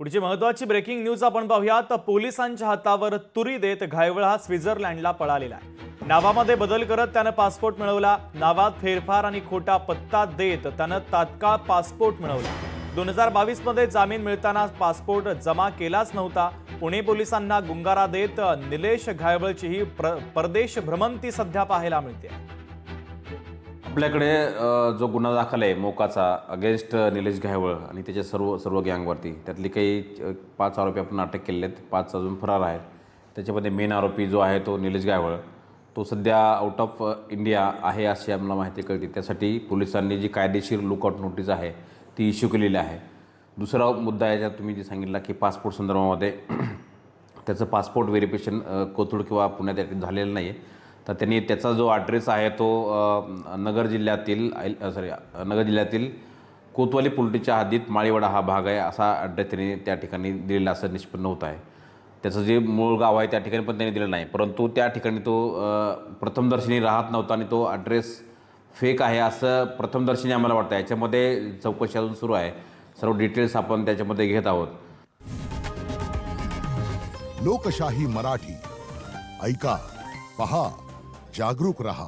पुढची महत्त्वाची breaking news आपण पाहूयात। पोलिसांच्या हातावर तुरी देत घायवळ हा स्वित्झर्लंडला पळालेला आहे। नावामध्ये बदल करत त्यानं पासपोर्ट मिळवला। नावात फेरफार आणि खोटा पत्ता देत त्यानं तात्काळ पासपोर्ट मिळवला। 2022 मध्ये जामीन मिळताना पासपोर्ट जमा केलाच नव्हता। पुणे पोलिसांना गुंगारा देत निलेश घायवळची ही परदेश भ्रमंती सध्या पाहायला मिळते। आपल्याकडे जो गुन्हा दाखल आहे मोकाचा अगेन्स्ट निलेश घायवळ आणि त्याच्या सर्व गँगवरती, त्यातली काही 5 आरोपी आपण अटक केले आहेत, 5 अजून फरार आहेत। त्याच्यामध्ये मेन आरोपी जो आहे तो निलेश घायवळ, तो सध्या आउट ऑफ इंडिया आहे अशी आम्हाला माहिती कळते। त्यासाठी पोलिसांनी जी कायदेशीर लुकआउट नोटीस आहे ती इश्यू केलेली आहे। दुसरा मुद्दा याच्यात तुम्ही जे सांगितला की पासपोर्ट संदर्भामध्ये त्याचं पासपोर्ट व्हेरिफिकेशन कोथरूड किंवा पुण्यात झालेलं नाही आहे, तर त्यांनी त्याचा जो ॲड्रेस आहे तो नगर जिल्ह्यातील कोतवाली पोल्ट्रीच्या हद्दीत माळीवाडा हा भाग आहे असा ॲड्रेस त्यांनी त्या ठिकाणी दिलेला असं निष्पन्न होत आहे। त्याचं जे मूळ गाव आहे त्या ठिकाणी पण त्यांनी दिलं नाही, परंतु त्या ठिकाणी तो प्रथमदर्शनी राहत नव्हता आणि तो ॲड्रेस फेक आहे असं प्रथमदर्शनी आम्हाला वाटतं। याच्यामध्ये चौकशी अजून सुरू आहे, सर्व डिटेल्स आपण त्याच्यामध्ये घेत आहोत। लोकशाही मराठी ऐका, पहा, जागरूक रहा।